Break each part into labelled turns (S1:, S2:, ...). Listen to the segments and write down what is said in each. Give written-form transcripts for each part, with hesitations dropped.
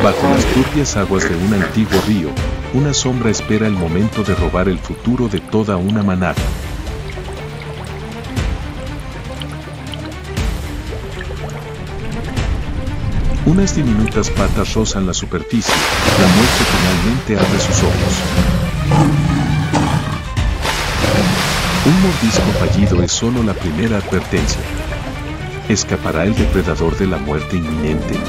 S1: Bajo las turbias aguas de un antiguo río, una sombra espera el momento de robar el futuro de toda una manada. Unas diminutas patas rozan la superficie, la muerte finalmente abre sus ojos. Un mordisco fallido es solo la primera advertencia. ¿Escapará el depredador de la muerte inminente?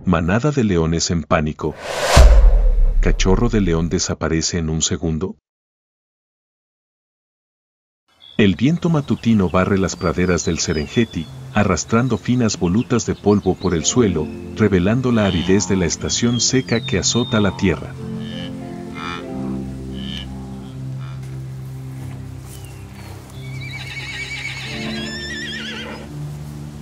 S1: Manada de leones en pánico. ¿Cachorro de león desaparece en un segundo? El viento matutino barre las praderas del Serengeti, arrastrando finas volutas de polvo por el suelo, revelando la aridez de la estación seca que azota la tierra.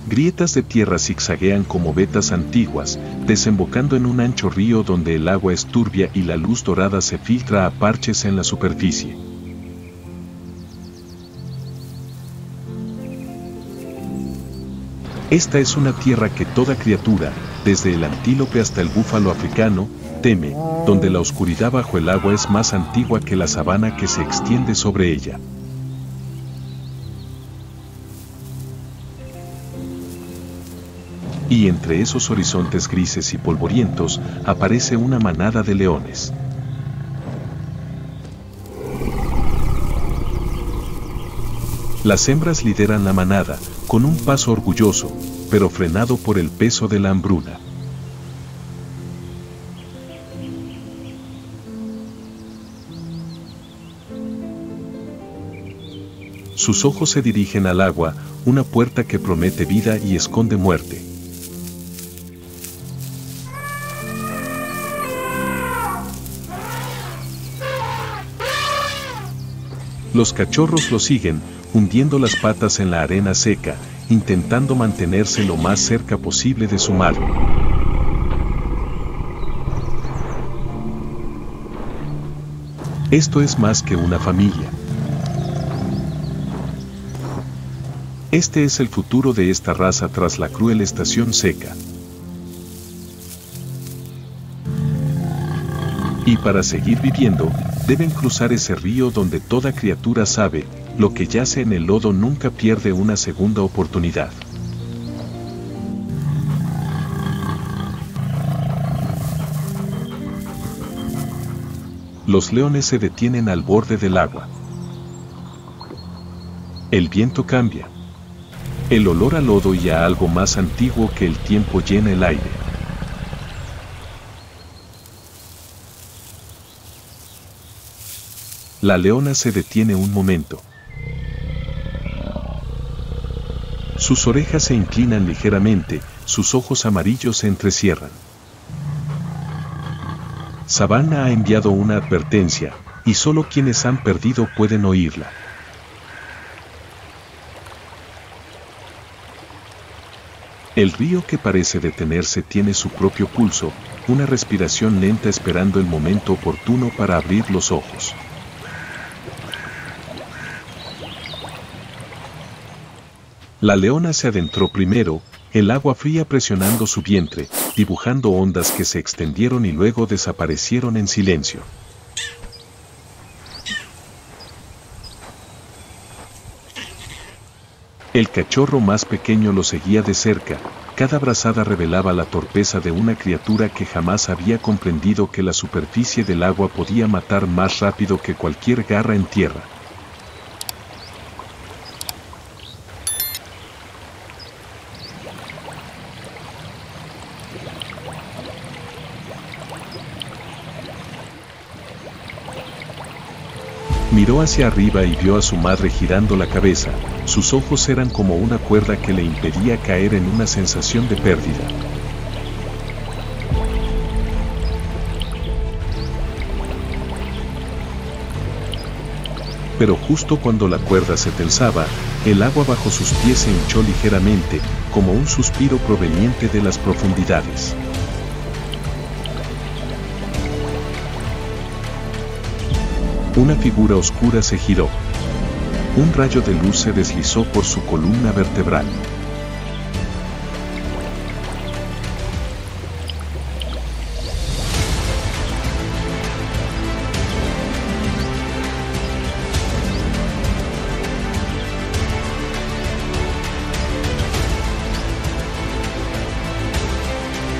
S1: Grietas de tierra zigzaguean como vetas antiguas, desembocando en un ancho río donde el agua es turbia y la luz dorada se filtra a parches en la superficie. Esta es una tierra que toda criatura, desde el antílope hasta el búfalo africano, teme, donde la oscuridad bajo el agua es más antigua que la sabana que se extiende sobre ella. Y entre esos horizontes grises y polvorientos, aparece una manada de leones. Las hembras lideran la manada, con un paso orgulloso, pero frenado por el peso de la hambruna. Sus ojos se dirigen al agua, una puerta que promete vida y esconde muerte. Los cachorros lo siguen, hundiendo las patas en la arena seca, intentando mantenerse lo más cerca posible de su madre. Esto es más que una familia. Este es el futuro de esta raza tras la cruel estación seca. Y para seguir viviendo, deben cruzar ese río donde toda criatura sabe, lo que yace en el lodo nunca pierde una segunda oportunidad. Los leones se detienen al borde del agua. El viento cambia. El olor a lodo y a algo más antiguo que el tiempo llena el aire. La leona se detiene un momento. Sus orejas se inclinan ligeramente, sus ojos amarillos se entrecierran. Savannah ha enviado una advertencia, y solo quienes han perdido pueden oírla. El río que parece detenerse tiene su propio pulso, una respiración lenta esperando el momento oportuno para abrir los ojos. La leona se adentró primero, el agua fría presionando su vientre, dibujando ondas que se extendieron y luego desaparecieron en silencio. El cachorro más pequeño lo seguía de cerca, cada brazada revelaba la torpeza de una criatura que jamás había comprendido que la superficie del agua podía matar más rápido que cualquier garra en tierra. Miró hacia arriba y vio a su madre girando la cabeza, sus ojos eran como una cuerda que le impedía caer en una sensación de pérdida. Pero justo cuando la cuerda se tensaba, el agua bajo sus pies se hinchó ligeramente, como un suspiro proveniente de las profundidades. Una figura oscura se giró. Un rayo de luz se deslizó por su columna vertebral.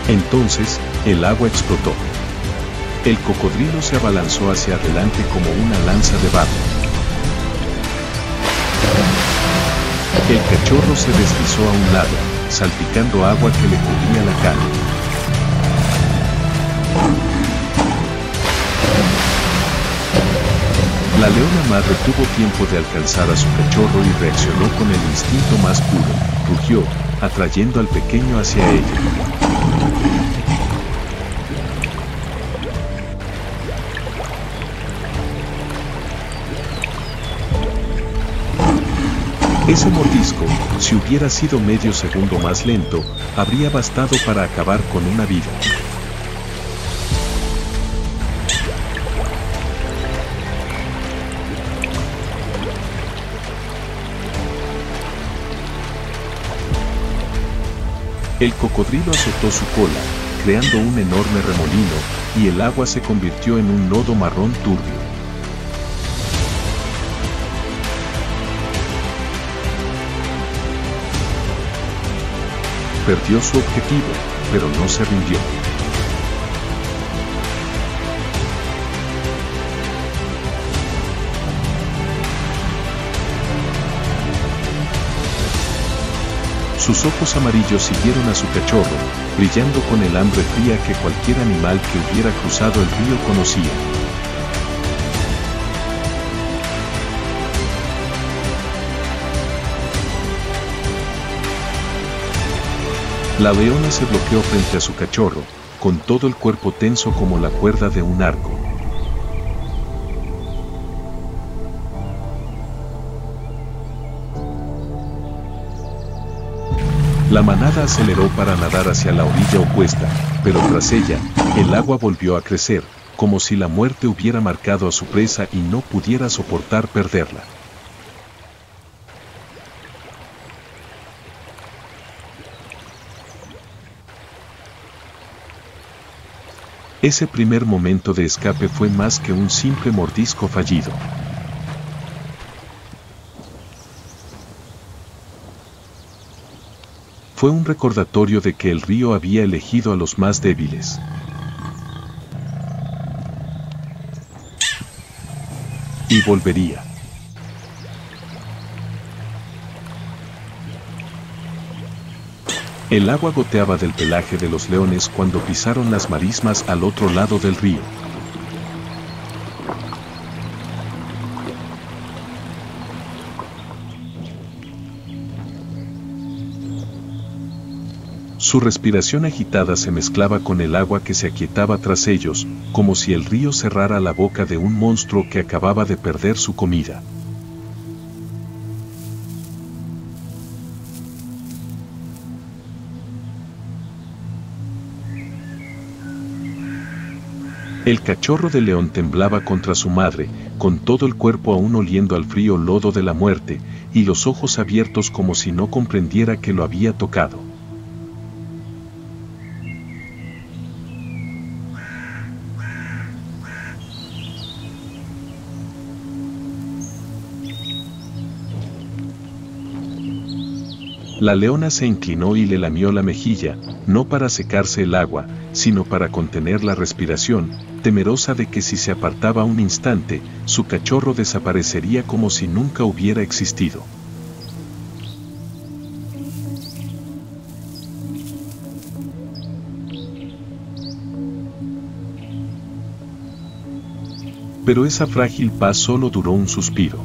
S1: Entonces, el agua explotó. El cocodrilo se abalanzó hacia adelante como una lanza de barro. El cachorro se deslizó a un lado, salpicando agua que le cubría la cara. La leona madre tuvo tiempo de alcanzar a su cachorro y reaccionó con el instinto más puro. Rugió, atrayendo al pequeño hacia ella. Ese mordisco, si hubiera sido medio segundo más lento, habría bastado para acabar con una vida. El cocodrilo azotó su cola, creando un enorme remolino, y el agua se convirtió en un lodo marrón turbio. Perdió su objetivo, pero no se rindió. Sus ojos amarillos siguieron a su cachorro, brillando con el hambre fría que cualquier animal que hubiera cruzado el río conocía. La leona se bloqueó frente a su cachorro, con todo el cuerpo tenso como la cuerda de un arco. La manada aceleró para nadar hacia la orilla opuesta, pero tras ella, el agua volvió a crecer, como si la muerte hubiera marcado a su presa y no pudiera soportar perderla. Ese primer momento de escape fue más que un simple mordisco fallido. Fue un recordatorio de que el río había elegido a los más débiles. Y volvería. El agua goteaba del pelaje de los leones cuando pisaron las marismas al otro lado del río. Su respiración agitada se mezclaba con el agua que se aquietaba tras ellos, como si el río cerrara la boca de un monstruo que acababa de perder su comida. El cachorro de león temblaba contra su madre, con todo el cuerpo aún oliendo al frío lodo de la muerte, y los ojos abiertos como si no comprendiera que lo había tocado. La leona se inclinó y le lamió la mejilla, no para secarse el agua, sino para contener la respiración, temerosa de que si se apartaba un instante, su cachorro desaparecería como si nunca hubiera existido. Pero esa frágil paz solo duró un suspiro.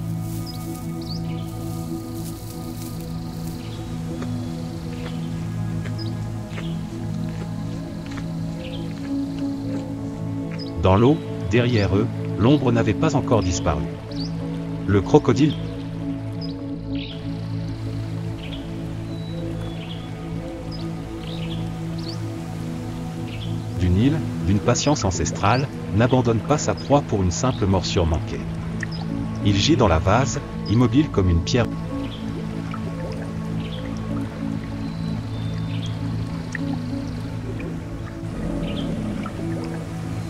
S2: Dans l'eau, derrière eux, l'ombre n'avait pas encore disparu. Le crocodile du Nil, d'une patience ancestrale, n'abandonne pas sa proie pour une simple morsure manquée. Il gît dans la vase, immobile comme une pierre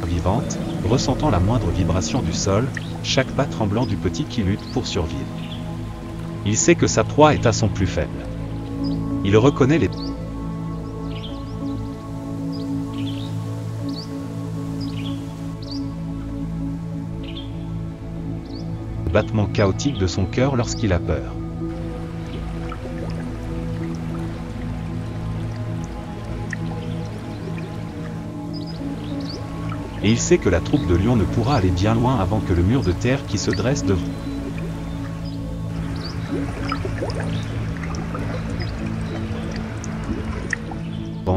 S2: vivante, ressentant la moindre vibration du sol, chaque pas tremblant du petit qui lutte pour survivre. Il sait que sa proie est à son plus faible. Il reconnaît les battements chaotiques de son cœur lorsqu'il a peur. Et il sait que la troupe de lions ne pourra aller bien loin avant que le mur de terre qui se dresse devant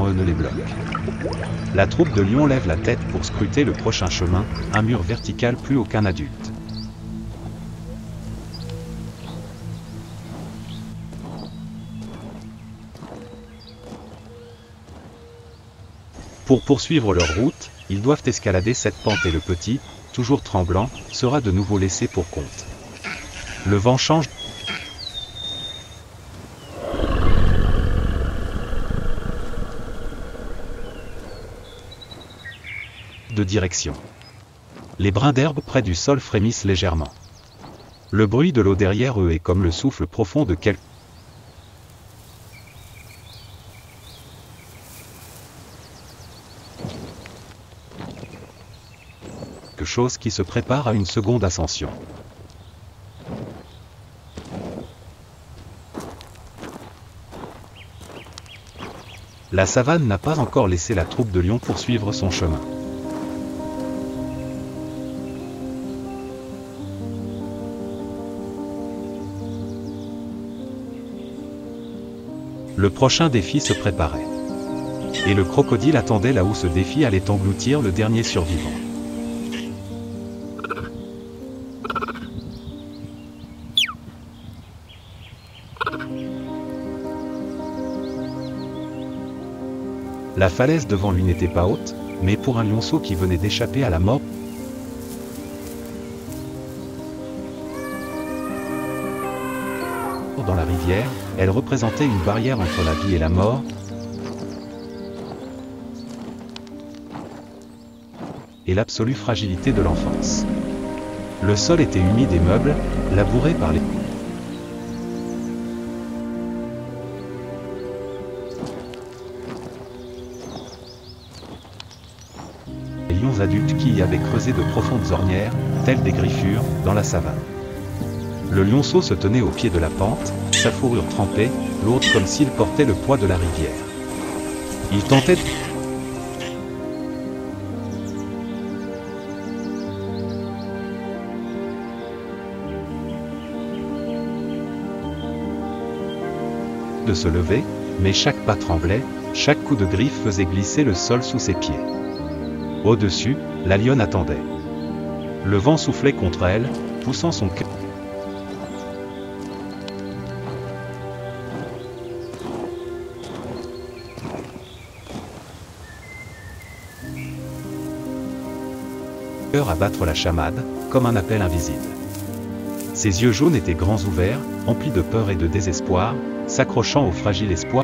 S2: eux ne les bloque. La troupe de lions lève la tête pour scruter le prochain chemin, un mur vertical plus haut qu'un adulte. Pour poursuivre leur route, ils doivent escalader cette pente et le petit, toujours tremblant, sera de nouveau laissé pour compte. Le vent change de direction. Les brins d'herbe près du sol frémissent légèrement. Le bruit de l'eau derrière eux est comme le souffle profond de quelque chose qui se prépare à une seconde ascension. La savane n'a pas encore laissé la troupe de lions poursuivre son chemin. Le prochain défi se préparait. Et le crocodile attendait là où ce défi allait engloutir le dernier survivant. La falaise devant lui n'était pas haute, mais pour un lionceau qui venait d'échapper à la mort, dans la rivière, elle représentait une barrière entre la vie et la mort, et l'absolue fragilité de l'enfance. Le sol était humide et meuble, labouré par les lions adultes qui y avaient creusé de profondes ornières, telles des griffures, dans la savane. Le lionceau se tenait au pied de la pente, sa fourrure trempée, lourde comme s'il portait le poids de la rivière. Il tentait de se lever, mais chaque pas tremblait, chaque coup de griffe faisait glisser le sol sous ses pieds. Au-dessus, la lionne attendait. Le vent soufflait contre elle, poussant son cœur à battre la chamade, comme un appel invisible. Ses yeux jaunes étaient grands ouverts, emplis de peur et de désespoir, s'accrochant au fragile espoir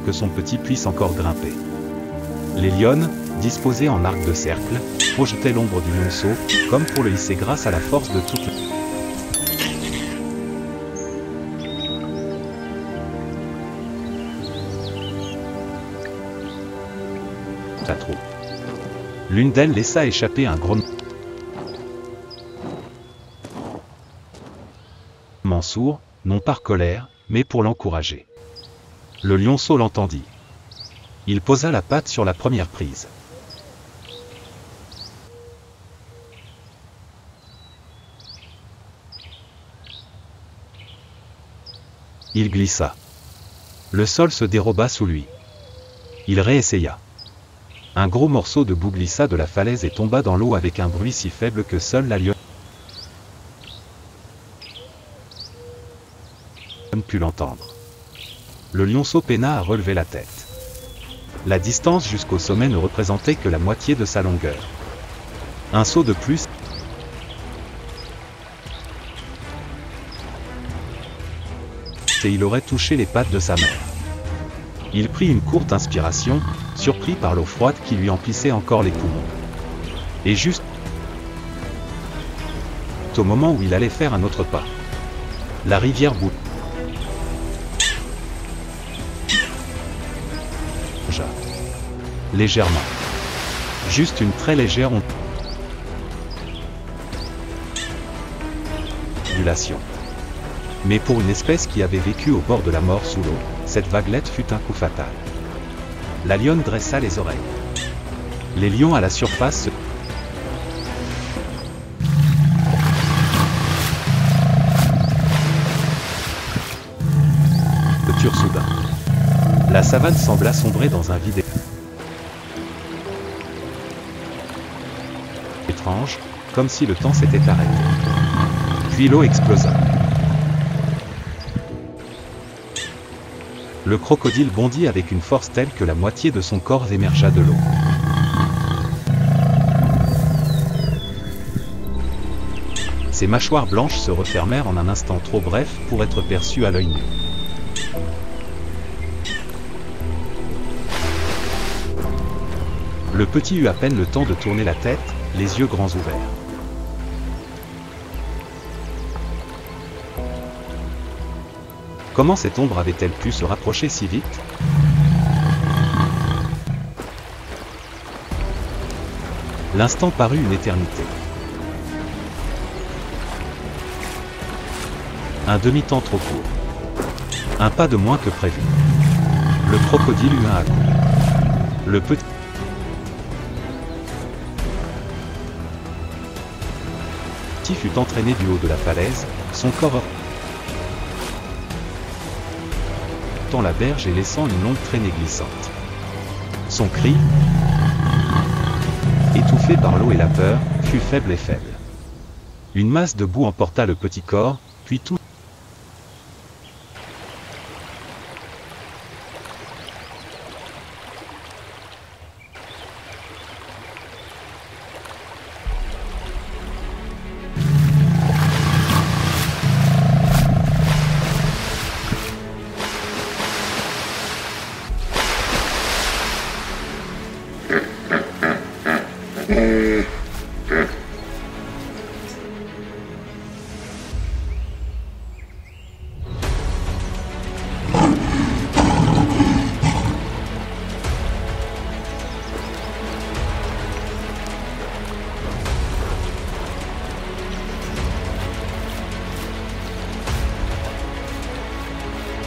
S2: que son petit puisse encore grimper. Les lionnes, disposées en arc de cercle, projetaient l'ombre du lionceau, comme pour le hisser grâce à la force de toute la troupe. L'une d'elles laissa échapper un grognement sourd, non par colère, mais pour l'encourager. Le lionceau l'entendit. Il posa la patte sur la première prise. Il glissa. Le sol se déroba sous lui. Il réessaya. Un gros morceau de boue glissa de la falaise et tomba dans l'eau avec un bruit si faible que seule la lionne put l'entendre. Le lionceau peina à relever la tête. La distance jusqu'au sommet ne représentait que la moitié de sa longueur. Un saut de plus, et il aurait touché les pattes de sa mère. Il prit une courte inspiration, surpris par l'eau froide qui lui emplissait encore les poumons. Et juste au moment où il allait faire un autre pas, la rivière bougea. Légèrement. Juste une très légère ondulation. Mais pour une espèce qui avait vécu au bord de la mort sous l'eau, cette vaguelette fut un coup fatal. La lionne dressa les oreilles. Les lions à la surface se turent soudain. La savane sembla sombrer dans un vide étrange, comme si le temps s'était arrêté. Puis l'eau explosa. Le crocodile bondit avec une force telle que la moitié de son corps émergea de l'eau. Ses mâchoires blanches se refermèrent en un instant trop bref pour être perçues à l'œil nu. Le petit eut à peine le temps de tourner la tête, les yeux grands ouverts. Comment cette ombre avait-elle pu se rapprocher si vite? L'instant parut une éternité. Un demi-temps trop court. Un pas de moins que prévu. Le crocodile eut un à-coup. Le petit fut entraîné du haut de la falaise, son corps heurtant la berge et laissant une longue traînée glissante. Son cri, étouffé par l'eau et la peur, fut faible et faible. Une masse de boue emporta le petit corps, puis tout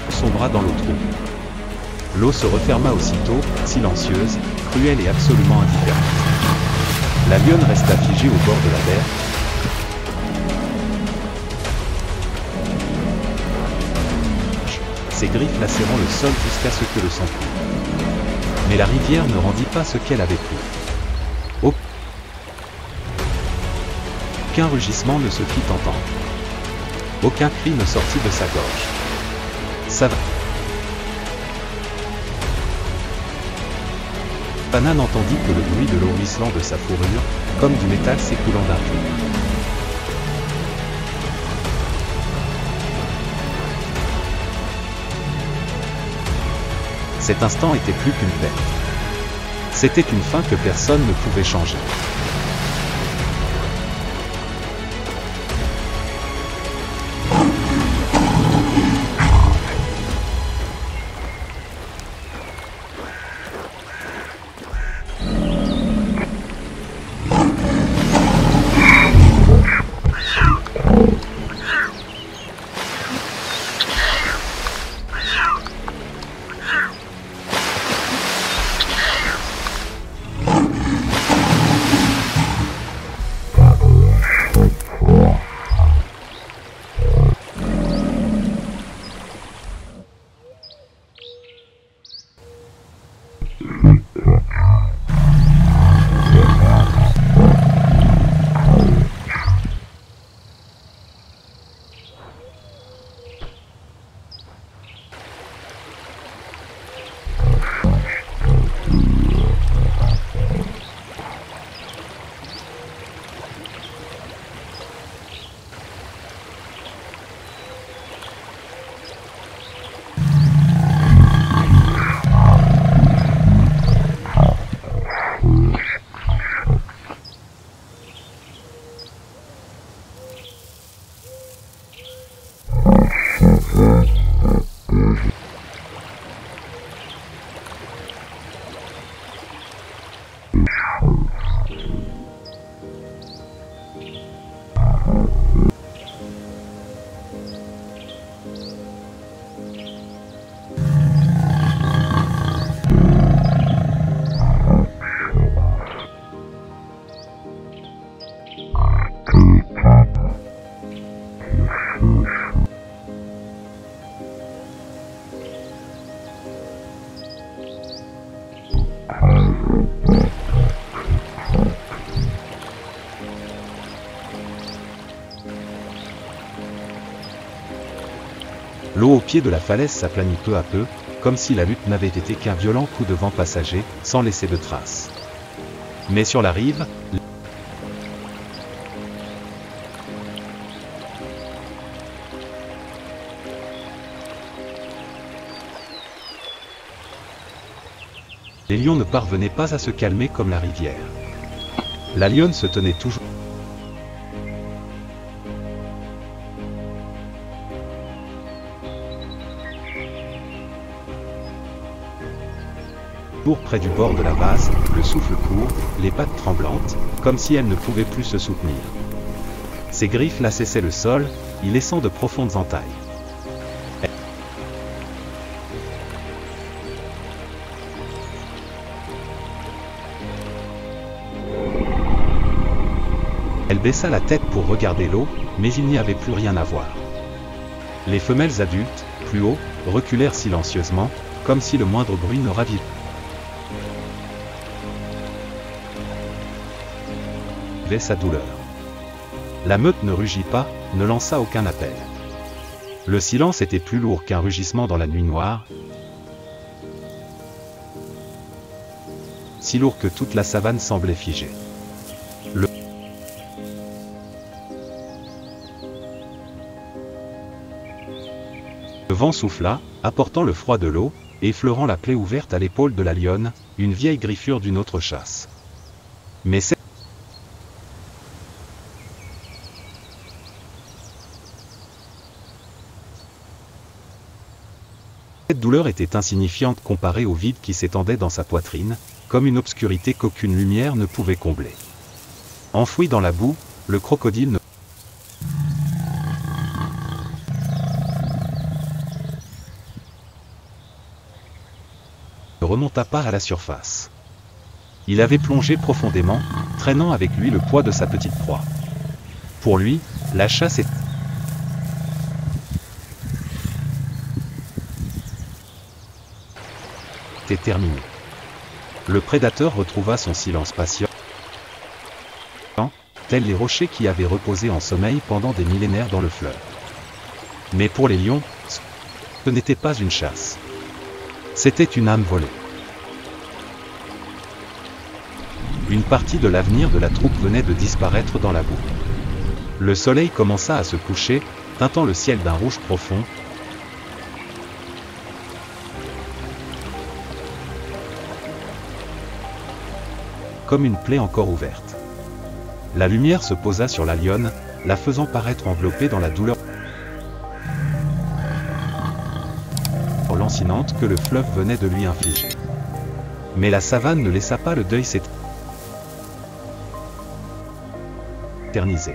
S2: sombra dans l'eau trouble. L'eau se referma aussitôt, silencieuse, cruelle et absolument indifférente. La lionne resta figée au bord de la berge. Ses griffes lacérant le sol jusqu'à ce que le sang coule. Mais la rivière ne rendit pas ce qu'elle avait pris. Aucun rugissement ne se fit entendre. Aucun cri ne sortit de sa gorge. Savana n'entendit que le bruit de l'eau ruisselant de sa fourrure, comme du métal s'écoulant d'un puits. Cet instant était plus qu'une perte. C'était une fin que personne ne pouvait changer. L'eau au pied de la falaise s'aplanit peu à peu, comme si la lutte n'avait été qu'un violent coup de vent passager, sans laisser de traces. Mais sur la rive, les lions ne parvenaient pas à se calmer comme la rivière. La lionne se tenait toujours près du bord de la vase, le souffle court, les pattes tremblantes, comme si elle ne pouvait plus se soutenir. Ses griffes lassaient le sol, y laissant de profondes entailles. Elle baissa la tête pour regarder l'eau, mais il n'y avait plus rien à voir. Les femelles adultes, plus haut, reculèrent silencieusement, comme si le moindre bruit ne ravivait sa douleur. La meute ne rugit pas, ne lança aucun appel. Le silence était plus lourd qu'un rugissement dans la nuit noire, si lourd que toute la savane semblait figée. Le vent souffla, apportant le froid de l'eau, et effleurant la plaie ouverte à l'épaule de la lionne, une vieille griffure d'une autre chasse. Mais cette douleur était insignifiante comparée au vide qui s'étendait dans sa poitrine, comme une obscurité qu'aucune lumière ne pouvait combler. Enfoui dans la boue, le crocodile ne remonta pas à la surface. Il avait plongé profondément, traînant avec lui le poids de sa petite proie. Pour lui, la chasse était terminée. Le prédateur retrouva son silence patient, tels les rochers qui avaient reposé en sommeil pendant des millénaires dans le fleuve. Mais pour les lions, ce n'était pas une chasse. C'était une âme volée. Une partie de l'avenir de la troupe venait de disparaître dans la boue. Le soleil commença à se coucher, teintant le ciel d'un rouge profond. Comme une plaie encore ouverte. La lumière se posa sur la lionne, la faisant paraître enveloppée dans la douleur lancinante que le fleuve venait de lui infliger. Mais la savane ne laissa pas le deuil s'éterniser.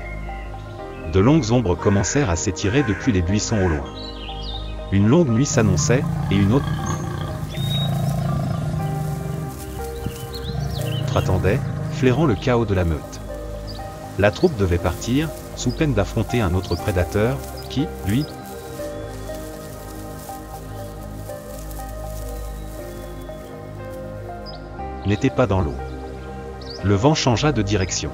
S2: De longues ombres commencèrent à s'étirer depuis les buissons au loin. Une longue nuit s'annonçait, et une autre attendait, flairant le chaos de la meute. La troupe devait partir, sous peine d'affronter un autre prédateur, qui, lui, n'était pas dans l'eau. Le vent changea de direction.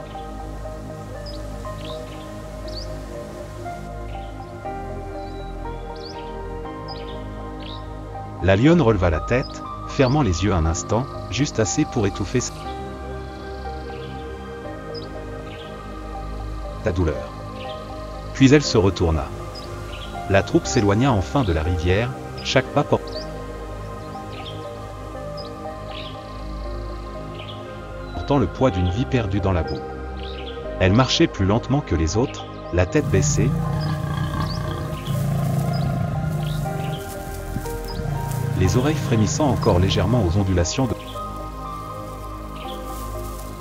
S2: La lionne releva la tête, fermant les yeux un instant, juste assez pour étouffer sa douleur. Puis elle se retourna. La troupe s'éloigna enfin de la rivière, chaque pas portant le poids d'une vie perdue dans la boue. Elle marchait plus lentement que les autres, la tête baissée, les oreilles frémissant encore légèrement aux ondulations de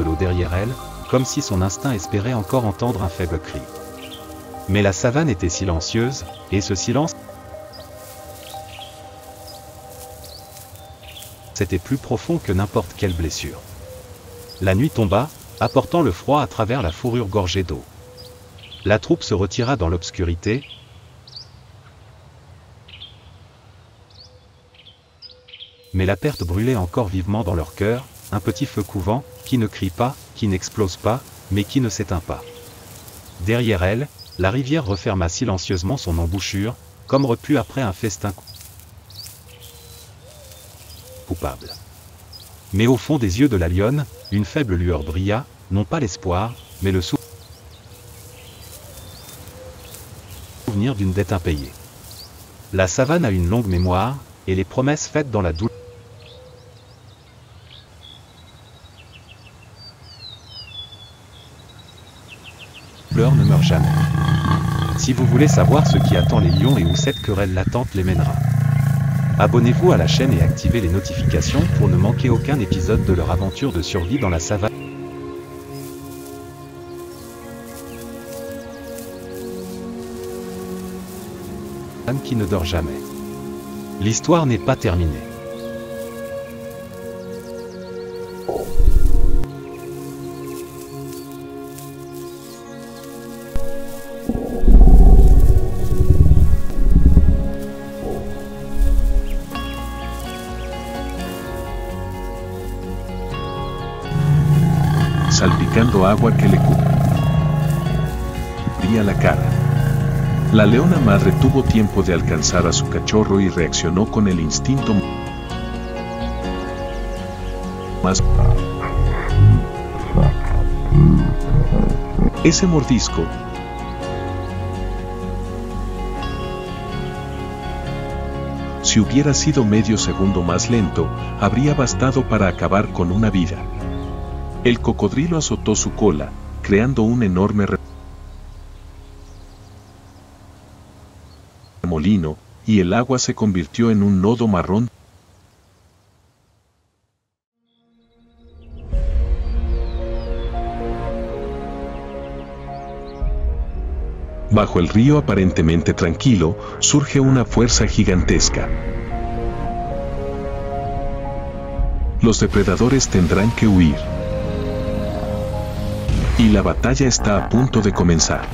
S2: l'eau derrière elle, comme si son instinct espérait encore entendre un faible cri. Mais la savane était silencieuse, et ce silence c'était plus profond que n'importe quelle blessure. La nuit tomba, apportant le froid à travers la fourrure gorgée d'eau. La troupe se retira dans l'obscurité, mais la perte brûlait encore vivement dans leur cœur, un petit feu couvant, qui ne crie pas, qui n'explose pas, mais qui ne s'éteint pas. Derrière elle, la rivière referma silencieusement son embouchure, comme repu après un festin coupable. Mais au fond des yeux de la lionne, une faible lueur brilla, non pas l'espoir, mais le souvenir d'une dette impayée. La savane a une longue mémoire, et les promesses faites dans la douleur ne meurent jamais. Si vous voulez savoir ce qui attend les lions et où cette querelle latente les mènera, abonnez-vous à la chaîne et activez les notifications pour ne manquer aucun épisode de leur aventure de survie dans la savane qui ne dort jamais. L'histoire n'est pas terminée.
S1: Salpicando agua que le cubría la cara. La leona madre tuvo tiempo de alcanzar a su cachorro y reaccionó con el instinto más. Ese mordisco si hubiera sido medio segundo más lento, habría bastado para acabar con una vida. El cocodrilo azotó su cola, creando un enorme remolino, y el agua se convirtió en un lodo marrón. Bajo el río aparentemente tranquilo, surge una fuerza gigantesca. Los depredadores tendrán que huir. Y la batalla está a punto de comenzar.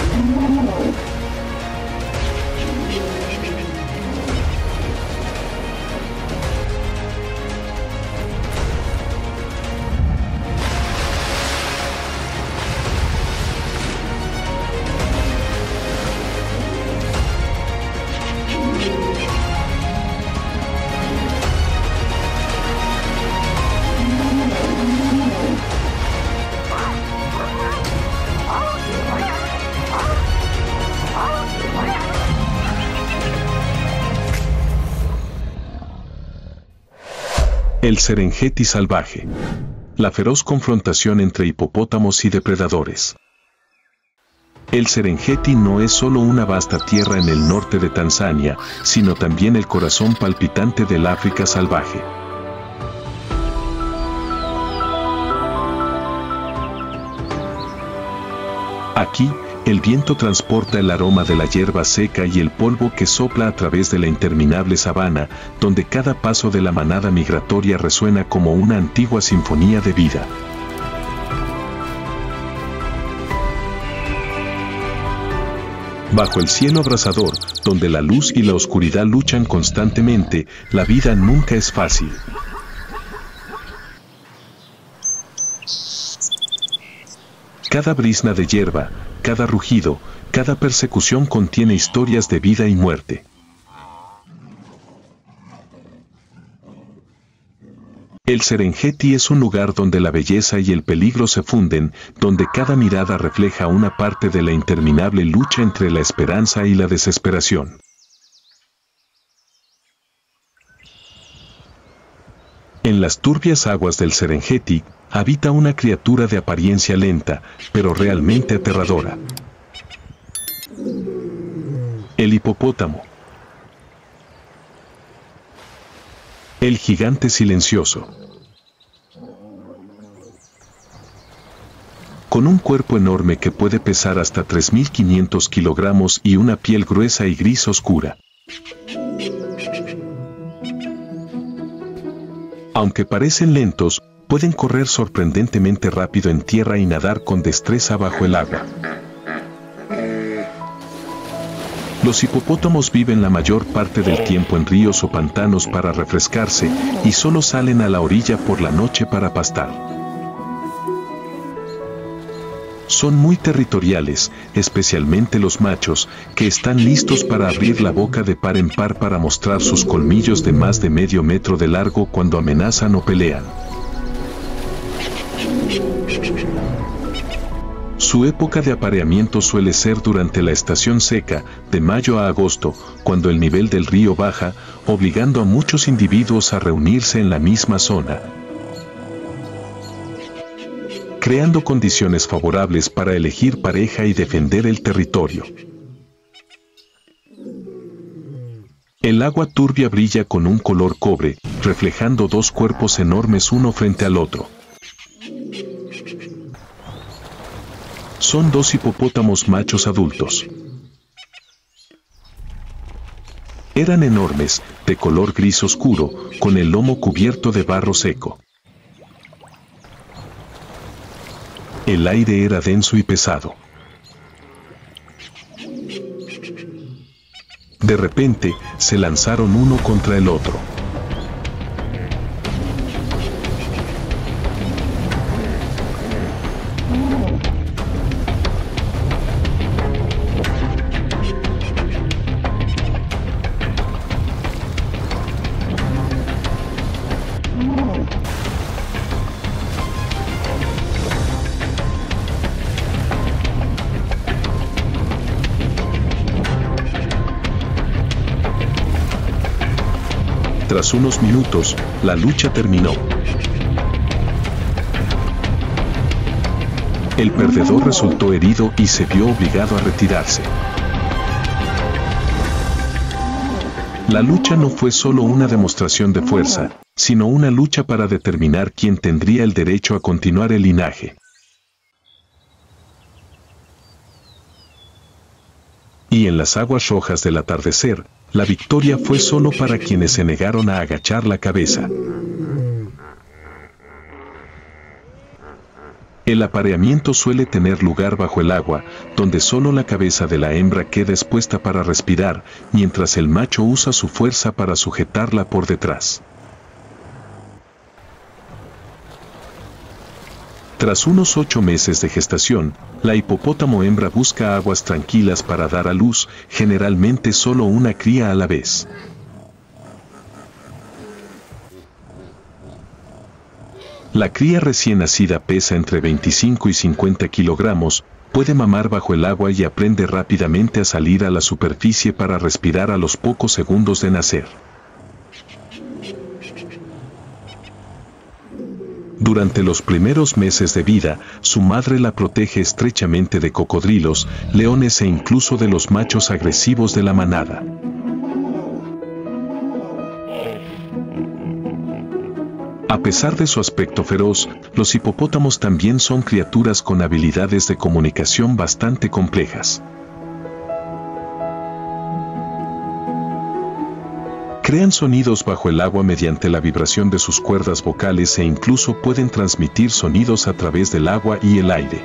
S1: El Serengeti salvaje. La feroz confrontación entre hipopótamos y depredadores. El Serengeti no es solo una vasta tierra en el norte de Tanzania, sino también el corazón palpitante del África salvaje. Aquí, el viento transporta el aroma de la hierba seca y el polvo que sopla a través de la interminable sabana, donde cada paso de la manada migratoria resuena como una antigua sinfonía de vida. Bajo el cielo abrasador, donde la luz y la oscuridad luchan constantemente, la vida nunca es fácil. Cada brizna de hierba, cada rugido, cada persecución contiene historias de vida y muerte. El Serengeti es un lugar donde la belleza y el peligro se funden, donde cada mirada refleja una parte de la interminable lucha entre la esperanza y la desesperación. En las turbias aguas del Serengeti, habita una criatura de apariencia lenta, pero realmente aterradora. El hipopótamo. El gigante silencioso. Con un cuerpo enorme que puede pesar hasta 3.500 kilogramos y una piel gruesa y gris oscura. Aunque parecen lentos, pueden correr sorprendentemente rápido en tierra y nadar con destreza bajo el agua. Los hipopótamos viven la mayor parte del tiempo en ríos o pantanos para refrescarse y solo salen a la orilla por la noche para pastar. Son muy territoriales, especialmente los machos, que están listos para abrir la boca de par en par para mostrar sus colmillos de más de medio metro de largo cuando amenazan o pelean. Su época de apareamiento suele ser durante la estación seca, de mayo a agosto, cuando el nivel del río baja, obligando a muchos individuos a reunirse en la misma zona, creando condiciones favorables para elegir pareja y defender el territorio. El agua turbia brilla con un color cobre, reflejando dos cuerpos enormes uno frente al otro. Son dos hipopótamos machos adultos. Eran enormes, de color gris oscuro, con el lomo cubierto de barro seco. El aire era denso y pesado. De repente, se lanzaron uno contra el otro. Tras unos minutos, la lucha terminó. El perdedor resultó herido y se vio obligado a retirarse. La lucha no fue solo una demostración de fuerza, sino una lucha para determinar quién tendría el derecho a continuar el linaje. Y en las aguas rojas del atardecer, la victoria fue solo para quienes se negaron a agachar la cabeza. El apareamiento suele tener lugar bajo el agua, donde solo la cabeza de la hembra queda expuesta para respirar, mientras el macho usa su fuerza para sujetarla por detrás. Tras unos 8 meses de gestación, la hipopótamo hembra busca aguas tranquilas para dar a luz, generalmente solo una cría a la vez. La cría recién nacida pesa entre 25 y 50 kilogramos, puede mamar bajo el agua y aprende rápidamente a salir a la superficie para respirar a los pocos segundos de nacer. Durante los primeros meses de vida, su madre la protege estrechamente de cocodrilos, leones e incluso de los machos agresivos de la manada. A pesar de su aspecto feroz, los hipopótamos también son criaturas con habilidades de comunicación bastante complejas. Crean sonidos bajo el agua mediante la vibración de sus cuerdas vocales e incluso pueden transmitir sonidos a través del agua y el aire.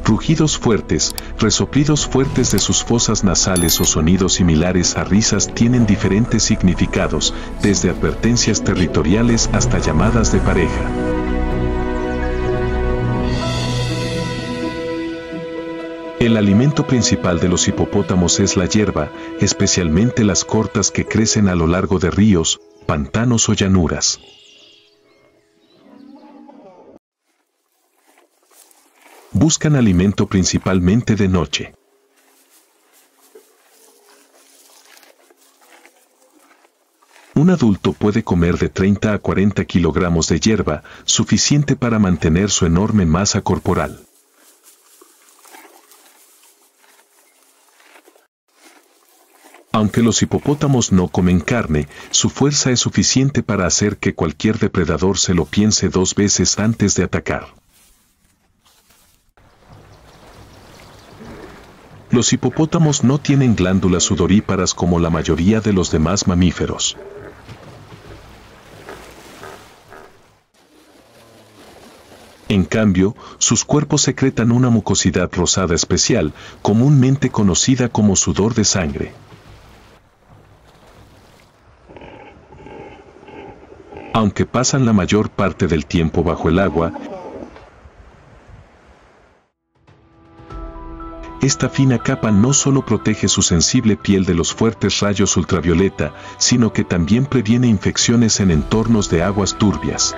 S1: Rugidos fuertes, resoplidos fuertes de sus fosas nasales o sonidos similares a risas tienen diferentes significados, desde advertencias territoriales hasta llamadas de pareja. El alimento principal de los hipopótamos es la hierba, especialmente las cortas que crecen a lo largo de ríos, pantanos o llanuras. Buscan alimento principalmente de noche. Un adulto puede comer de 30 a 40 kilogramos de hierba, suficiente para mantener su enorme masa corporal. Aunque los hipopótamos no comen carne, su fuerza es suficiente para hacer que cualquier depredador se lo piense 2 veces antes de atacar. Los hipopótamos no tienen glándulas sudoríparas como la mayoría de los demás mamíferos. En cambio, sus cuerpos secretan una mucosidad rosada especial, comúnmente conocida como sudor de sangre. Aunque pasan la mayor parte del tiempo bajo el agua, esta fina capa no solo protege su sensible piel de los fuertes rayos ultravioleta, sino que también previene infecciones en entornos de aguas turbias.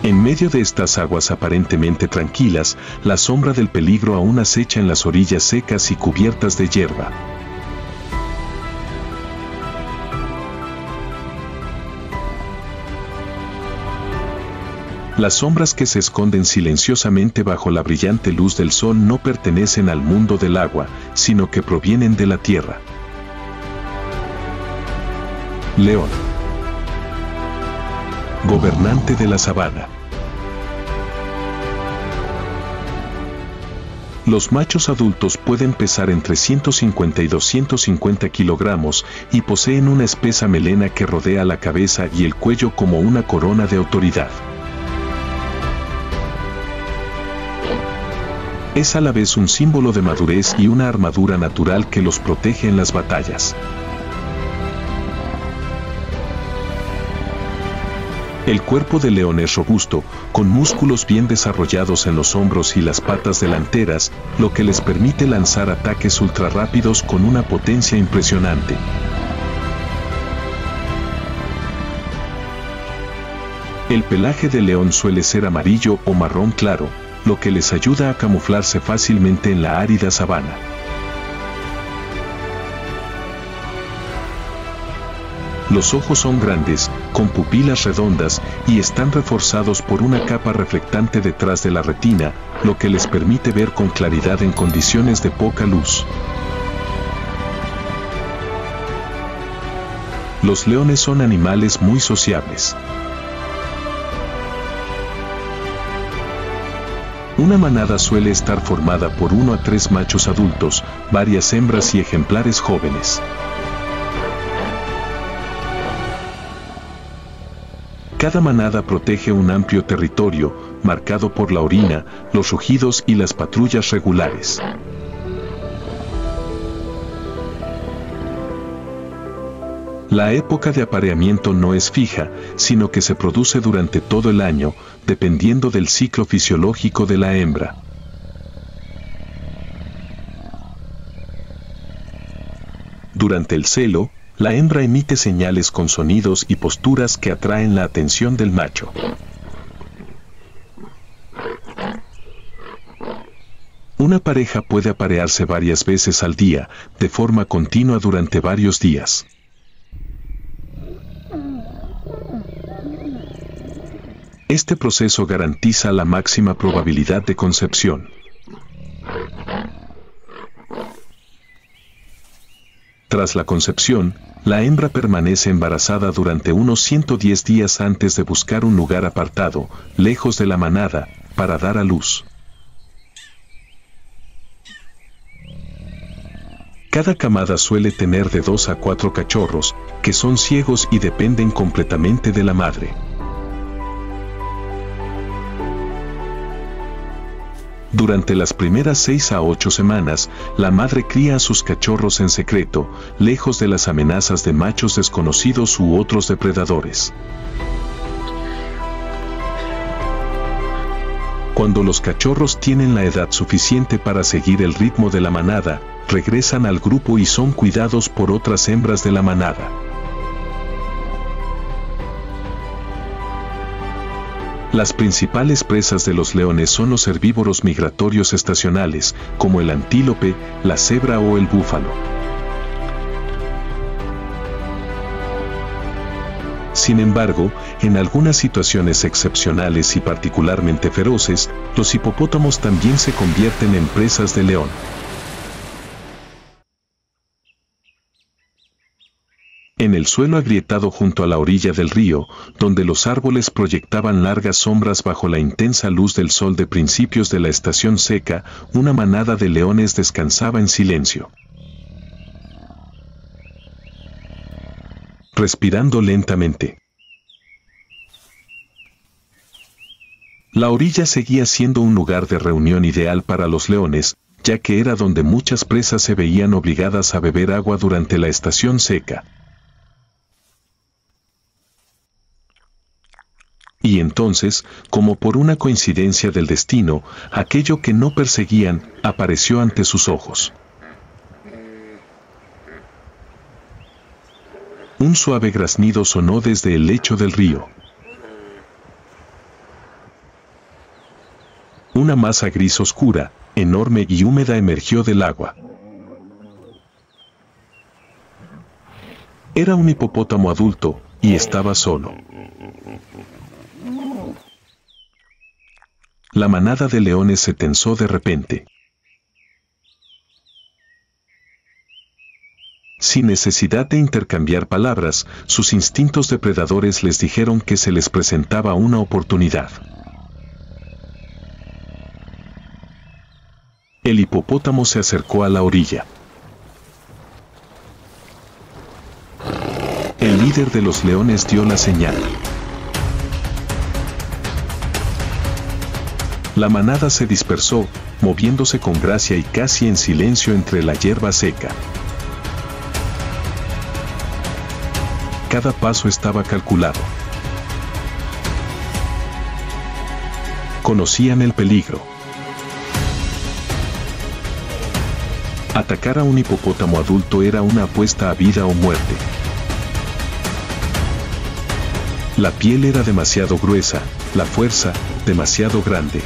S1: En medio de estas aguas aparentemente tranquilas, la sombra del peligro aún acecha en las orillas secas y cubiertas de hierba. Las sombras que se esconden silenciosamente bajo la brillante luz del sol no pertenecen al mundo del agua, sino que provienen de la tierra. León. Gobernante de la sabana. Los machos adultos pueden pesar entre 150 y 250 kilogramos y poseen una espesa melena que rodea la cabeza y el cuello como una corona de autoridad. Es a la vez un símbolo de madurez y una armadura natural que los protege en las batallas. El cuerpo del león es robusto, con músculos bien desarrollados en los hombros y las patas delanteras, lo que les permite lanzar ataques ultrarrápidos con una potencia impresionante. El pelaje del león suele ser amarillo o marrón claro, lo que les ayuda a camuflarse fácilmente en la árida sabana. Los ojos son grandes, con pupilas redondas, y están reforzados por una capa reflectante detrás de la retina, lo que les permite ver con claridad en condiciones de poca luz. Los leones son animales muy sociables. Una manada suele estar formada por 1 a 3 machos adultos, varias hembras y ejemplares jóvenes. Cada manada protege un amplio territorio, marcado por la orina, los rugidos y las patrullas regulares. La época de apareamiento no es fija, sino que se produce durante todo el año, dependiendo del ciclo fisiológico de la hembra. Durante el celo, la hembra emite señales con sonidos y posturas que atraen la atención del macho. Una pareja puede aparearse varias veces al día, de forma continua durante varios días. Este proceso garantiza la máxima probabilidad de concepción. Tras la concepción, la hembra permanece embarazada durante unos 110 días antes de buscar un lugar apartado, lejos de la manada, para dar a luz. Cada camada suele tener de 2 a 4 cachorros, que son ciegos y dependen completamente de la madre. Durante las primeras 6 a 8 semanas, la madre cría a sus cachorros en secreto, lejos de las amenazas de machos desconocidos u otros depredadores. Cuando los cachorros tienen la edad suficiente para seguir el ritmo de la manada, regresan al grupo y son cuidados por otras hembras de la manada. Las principales presas de los leones son los herbívoros migratorios estacionales, como el antílope, la cebra o el búfalo. Sin embargo, en algunas situaciones excepcionales y particularmente feroces, los hipopótamos también se convierten en presas de león. En el suelo agrietado junto a la orilla del río, donde los árboles proyectaban largas sombras bajo la intensa luz del sol de principios de la estación seca, una manada de leones descansaba en silencio. respirando lentamente. La orilla seguía siendo un lugar de reunión ideal para los leones, ya que era donde muchas presas se veían obligadas a beber agua durante la estación seca. Y entonces, como por una coincidencia del destino, aquello que no perseguían, apareció ante sus ojos. Un suave graznido sonó desde el lecho del río. Una masa gris oscura, enorme y húmeda emergió del agua. Era un hipopótamo adulto, y estaba solo. La manada de leones se tensó de repente. Sin necesidad de intercambiar palabras, sus instintos depredadores les dijeron que se les presentaba una oportunidad. El hipopótamo se acercó a la orilla. El líder de los leones dio la señal. La manada se dispersó, moviéndose con gracia y casi en silencio entre la hierba seca. Cada paso estaba calculado. Conocían el peligro. Atacar a un hipopótamo adulto era una apuesta a vida o muerte. La piel era demasiado gruesa, la fuerza, demasiado grande.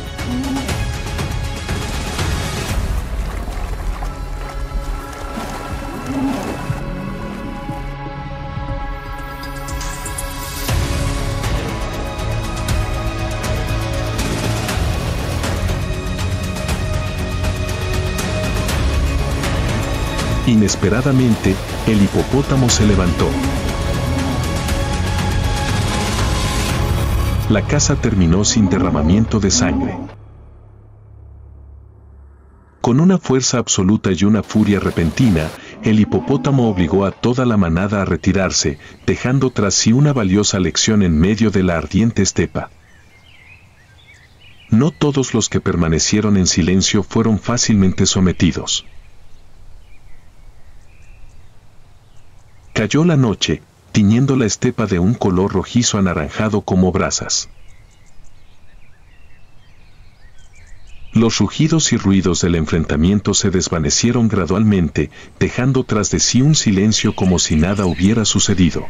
S1: Inesperadamente, el hipopótamo se levantó. La caza terminó sin derramamiento de sangre. Con una fuerza absoluta y una furia repentina, el hipopótamo obligó a toda la manada a retirarse, dejando tras sí una valiosa lección en medio de la ardiente estepa. No todos los que permanecieron en silencio fueron fácilmente sometidos. Cayó la noche, tiñendo la estepa de un color rojizo anaranjado como brasas. Los rugidos y ruidos del enfrentamiento se desvanecieron gradualmente, dejando tras de sí un silencio como si nada hubiera sucedido.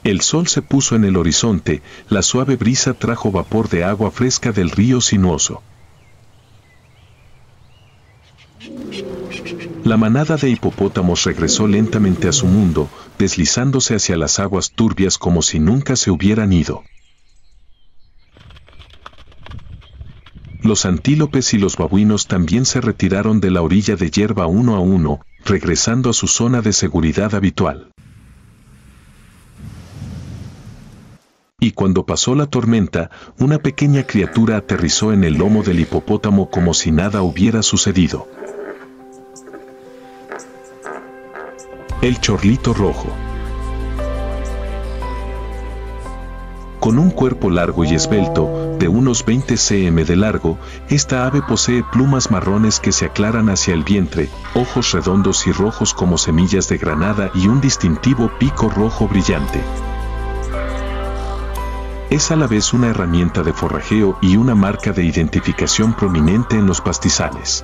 S1: El sol se puso en el horizonte, la suave brisa trajo vapor de agua fresca del río sinuoso. La manada de hipopótamos regresó lentamente a su mundo, deslizándose hacia las aguas turbias como si nunca se hubieran ido. Los antílopes y los babuinos también se retiraron de la orilla de hierba uno a uno, regresando a su zona de seguridad habitual. Y cuando pasó la tormenta, una pequeña criatura aterrizó en el lomo del hipopótamo como si nada hubiera sucedido. El chorlito rojo. Con un cuerpo largo y esbelto, de unos 20 cm de largo, esta ave posee plumas marrones que se aclaran hacia el vientre, ojos redondos y rojos como semillas de granada y un distintivo pico rojo brillante. Es a la vez una herramienta de forrajeo y una marca de identificación prominente en los pastizales.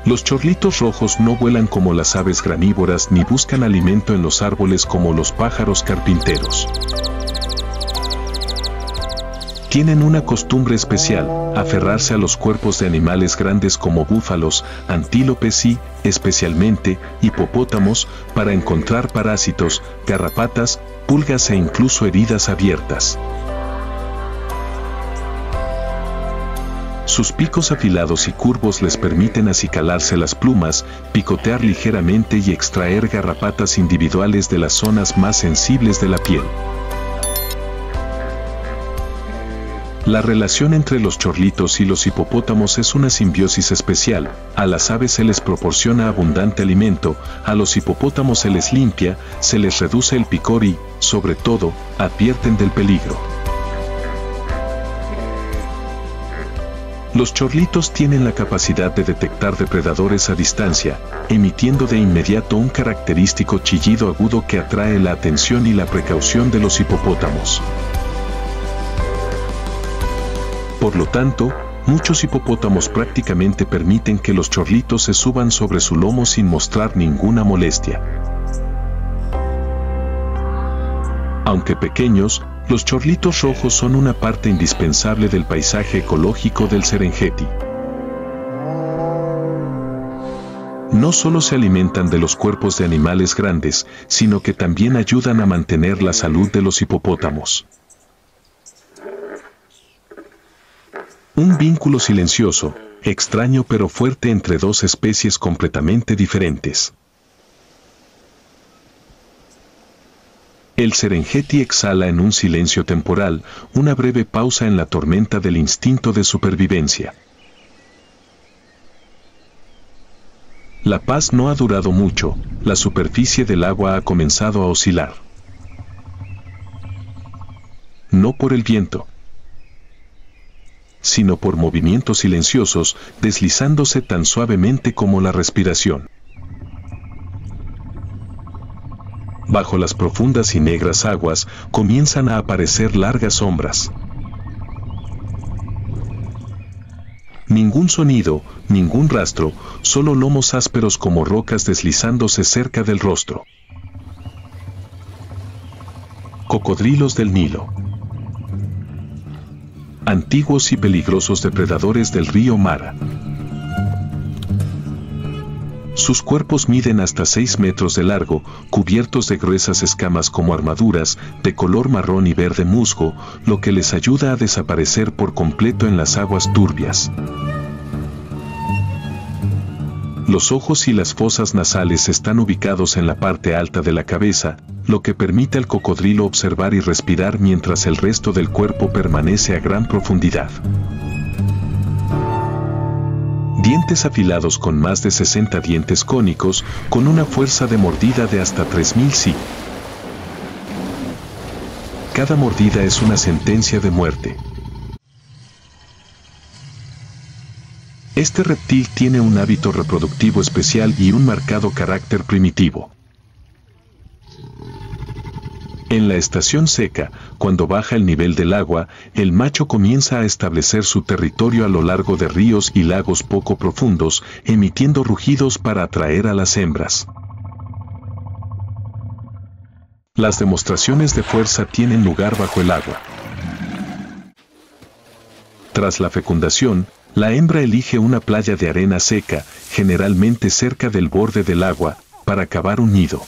S1: Los chorlitos rojos no vuelan como las aves granívoras ni buscan alimento en los árboles como los pájaros carpinteros. Tienen una costumbre especial, aferrarse a los cuerpos de animales grandes como búfalos, antílopes y, especialmente, hipopótamos, para encontrar parásitos, garrapatas, pulgas e incluso heridas abiertas. Sus picos afilados y curvos les permiten acicalarse las plumas, picotear ligeramente y extraer garrapatas individuales de las zonas más sensibles de la piel. La relación entre los chorlitos y los hipopótamos es una simbiosis especial. A las aves se les proporciona abundante alimento, a los hipopótamos se les limpia, se les reduce el picor y, sobre todo, advierten del peligro. Los chorlitos tienen la capacidad de detectar depredadores a distancia, emitiendo de inmediato un característico chillido agudo que atrae la atención y la precaución de los hipopótamos. Por lo tanto, muchos hipopótamos prácticamente permiten que los chorlitos se suban sobre su lomo sin mostrar ninguna molestia. Aunque pequeños, los chorlitos rojos son una parte indispensable del paisaje ecológico del Serengeti. No solo se alimentan de los cuerpos de animales grandes, sino que también ayudan a mantener la salud de los hipopótamos. Un vínculo silencioso, extraño pero fuerte entre dos especies completamente diferentes. El Serengeti exhala en un silencio temporal, una breve pausa en la tormenta del instinto de supervivencia. La paz no ha durado mucho, la superficie del agua ha comenzado a oscilar. No por el viento, sino por movimientos silenciosos, deslizándose tan suavemente como la respiración. Bajo las profundas y negras aguas, comienzan a aparecer largas sombras. Ningún sonido, ningún rastro, solo lomos ásperos como rocas deslizándose cerca del rostro. Cocodrilos del Nilo. Antiguos y peligrosos depredadores del río Mara. Sus cuerpos miden hasta 6 metros de largo, cubiertos de gruesas escamas como armaduras, de color marrón y verde musgo, lo que les ayuda a desaparecer por completo en las aguas turbias. Los ojos y las fosas nasales están ubicados en la parte alta de la cabeza, lo que permite al cocodrilo observar y respirar mientras el resto del cuerpo permanece a gran profundidad. Dientes afilados con más de 60 dientes cónicos, con una fuerza de mordida de hasta 3000 psi. Cada mordida es una sentencia de muerte. Este reptil tiene un hábito reproductivo especial y un marcado carácter primitivo. En la estación seca, cuando baja el nivel del agua, el macho comienza a establecer su territorio a lo largo de ríos y lagos poco profundos, emitiendo rugidos para atraer a las hembras. Las demostraciones de fuerza tienen lugar bajo el agua. Tras la fecundación, la hembra elige una playa de arena seca, generalmente cerca del borde del agua, para cavar un nido.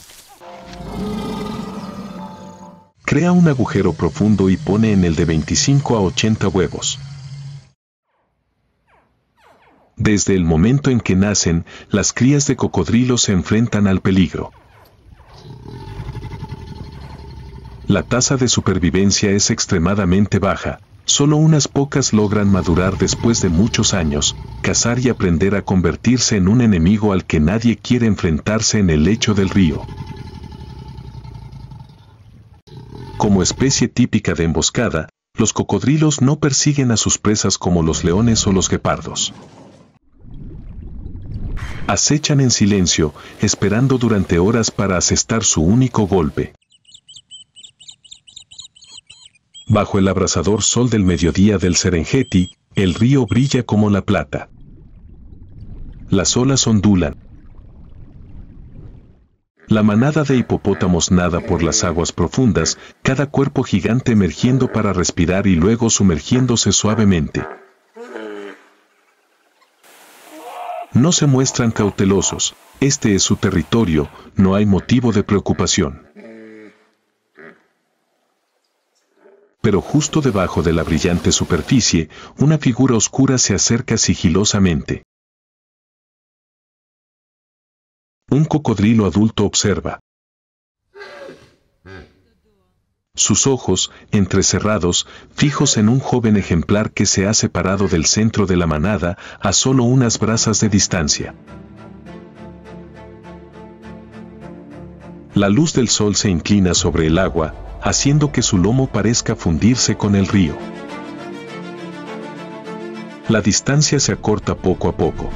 S1: Crea un agujero profundo y pone en él de 25 a 80 huevos. Desde el momento en que nacen, las crías de cocodrilo se enfrentan al peligro. La tasa de supervivencia es extremadamente baja. Solo unas pocas logran madurar después de muchos años, cazar y aprender a convertirse en un enemigo al que nadie quiere enfrentarse en el lecho del río. Como especie típica de emboscada, los cocodrilos no persiguen a sus presas como los leones o los guepardos. Acechan en silencio, esperando durante horas para asestar su único golpe. Bajo el abrasador sol del mediodía del Serengeti, el río brilla como la plata. Las olas ondulan. La manada de hipopótamos nada por las aguas profundas, cada cuerpo gigante emergiendo para respirar y luego sumergiéndose suavemente. No se muestran cautelosos, este es su territorio, no hay motivo de preocupación. Pero justo debajo de la brillante superficie, una figura oscura se acerca sigilosamente. Un cocodrilo adulto observa. sus ojos, entrecerrados, fijos en un joven ejemplar que se ha separado del centro de la manada a solo unas brazas de distancia. La luz del sol se inclina sobre el agua, haciendo que su lomo parezca fundirse con el río. La distancia se acorta poco a poco.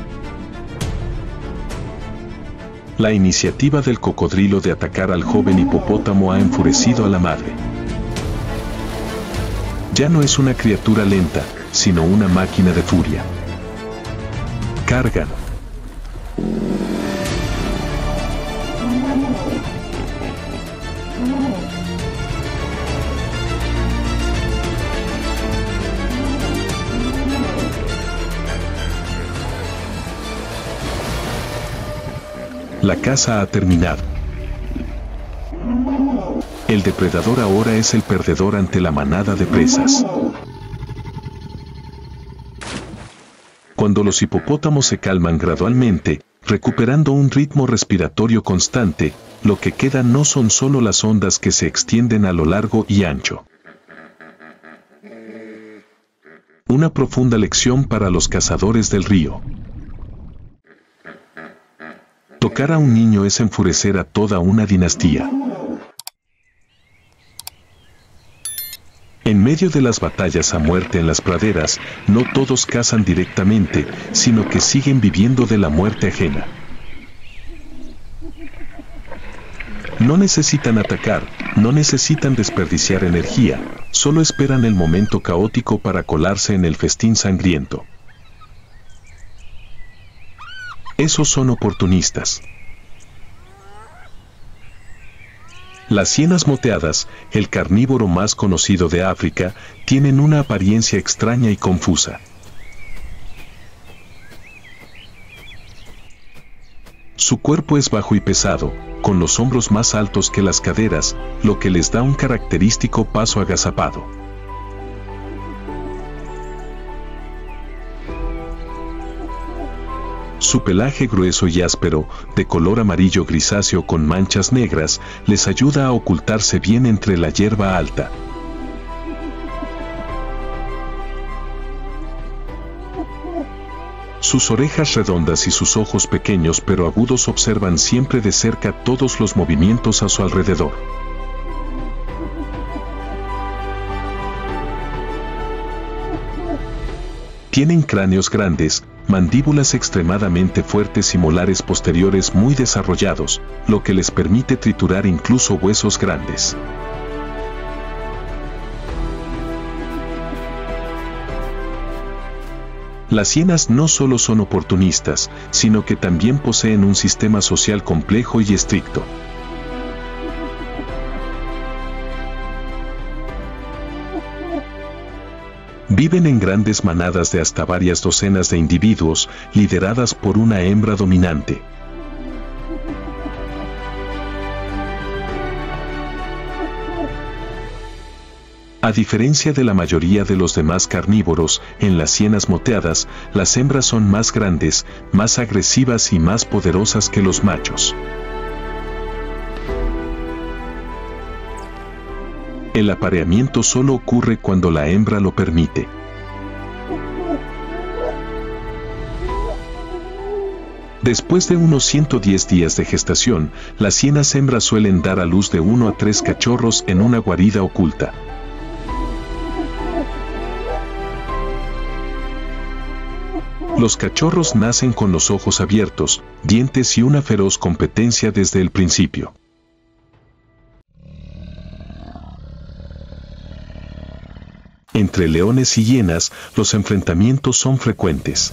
S1: La iniciativa del cocodrilo de atacar al joven hipopótamo ha enfurecido a la madre. Ya no es una criatura lenta, sino una máquina de furia. Cargan. La caza ha terminado. El depredador ahora es el perdedor ante la manada de presas. Cuando los hipopótamos se calman gradualmente, recuperando un ritmo respiratorio constante, lo que queda no son solo las ondas que se extienden a lo largo y ancho. Una profunda lección para los cazadores del río. Tocar a un niño es enfurecer a toda una dinastía. En medio de las batallas a muerte en las praderas, no todos cazan directamente, sino que siguen viviendo de la muerte ajena. No necesitan atacar, no necesitan desperdiciar energía, solo esperan el momento caótico para colarse en el festín sangriento. Esos son oportunistas. Las hienas moteadas, el carnívoro más conocido de África, tienen una apariencia extraña y confusa. Su cuerpo es bajo y pesado, con los hombros más altos que las caderas, lo que les da un característico paso agazapado. Su pelaje grueso y áspero, de color amarillo grisáceo con manchas negras, les ayuda a ocultarse bien entre la hierba alta. Sus orejas redondas y sus ojos pequeños pero agudos observan siempre de cerca todos los movimientos a su alrededor. Tienen cráneos grandes, mandíbulas extremadamente fuertes y molares posteriores muy desarrollados, lo que les permite triturar incluso huesos grandes. Las hienas no solo son oportunistas, sino que también poseen un sistema social complejo y estricto. Viven en grandes manadas de hasta varias docenas de individuos, lideradas por una hembra dominante. A diferencia de la mayoría de los demás carnívoros, en las hienas moteadas, las hembras son más grandes, más agresivas y más poderosas que los machos. El apareamiento solo ocurre cuando la hembra lo permite. Después de unos 110 días de gestación, las hienas hembras suelen dar a luz de 1 a 3 cachorros en una guarida oculta. Los cachorros nacen con los ojos abiertos, dientes y una feroz competencia desde el principio. Entre leones y hienas, los enfrentamientos son frecuentes.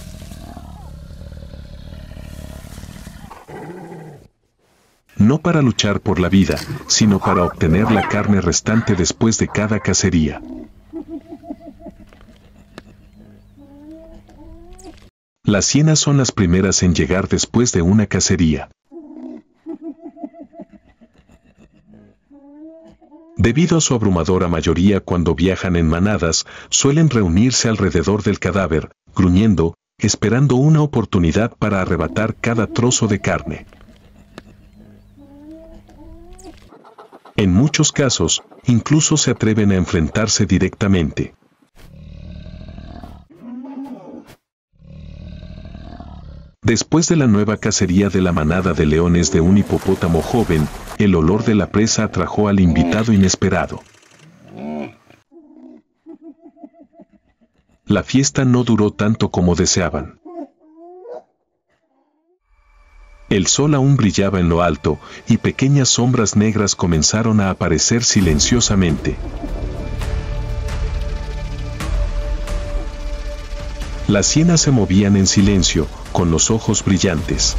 S1: No para luchar por la vida, sino para obtener la carne restante después de cada cacería. Las hienas son las primeras en llegar después de una cacería. Debido a su abrumadora mayoría cuando viajan en manadas, suelen reunirse alrededor del cadáver, gruñendo, esperando una oportunidad para arrebatar cada trozo de carne. En muchos casos, incluso se atreven a enfrentarse directamente. Después de la nueva cacería de la manada de leones de un hipopótamo joven, el olor de la presa atrajo al invitado inesperado. La fiesta no duró tanto como deseaban. El sol aún brillaba en lo alto, y pequeñas sombras negras comenzaron a aparecer silenciosamente. Las hienas se movían en silencio, con los ojos brillantes.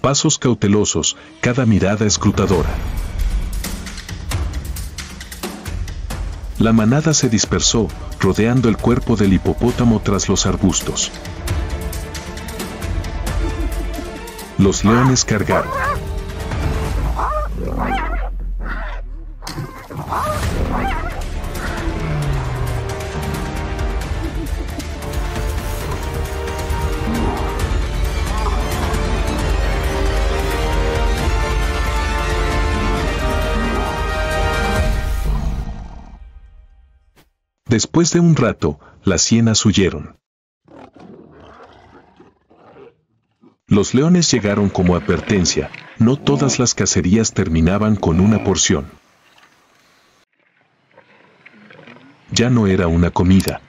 S1: Pasos cautelosos, cada mirada escrutadora. La manada se dispersó, rodeando el cuerpo del hipopótamo tras los arbustos. Los leones cargaron. Después de un rato, las hienas huyeron. Los leones llegaron como advertencia, no todas las cacerías terminaban con una porción. Ya no era una comida.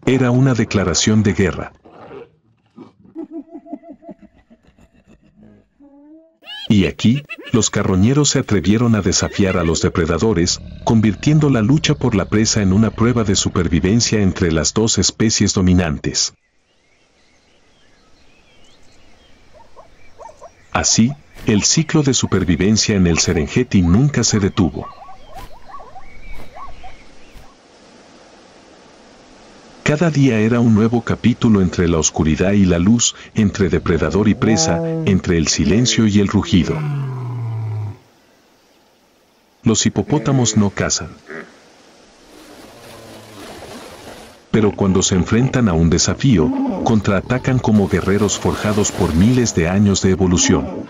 S1: Era una declaración de guerra. Y aquí, los carroñeros se atrevieron a desafiar a los depredadores, convirtiendo la lucha por la presa en una prueba de supervivencia entre las dos especies dominantes. Así, el ciclo de supervivencia en el Serengeti nunca se detuvo. Cada día era un nuevo capítulo entre la oscuridad y la luz, entre depredador y presa, entre el silencio y el rugido. Los hipopótamos no cazan. Pero cuando se enfrentan a un desafío, contraatacan como guerreros forjados por miles de años de evolución.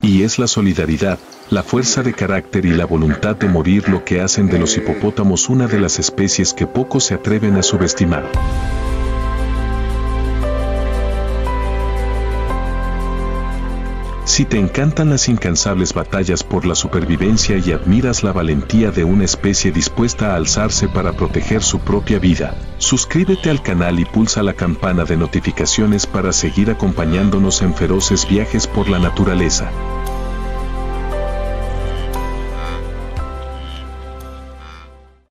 S1: Y es la solidaridad, la fuerza de carácter y la voluntad de morir lo que hacen de los hipopótamos una de las especies que pocos se atreven a subestimar. Si te encantan las incansables batallas por la supervivencia y admiras la valentía de una especie dispuesta a alzarse para proteger su propia vida, suscríbete al canal y pulsa la campana de notificaciones para seguir acompañándonos en feroces viajes por la naturaleza.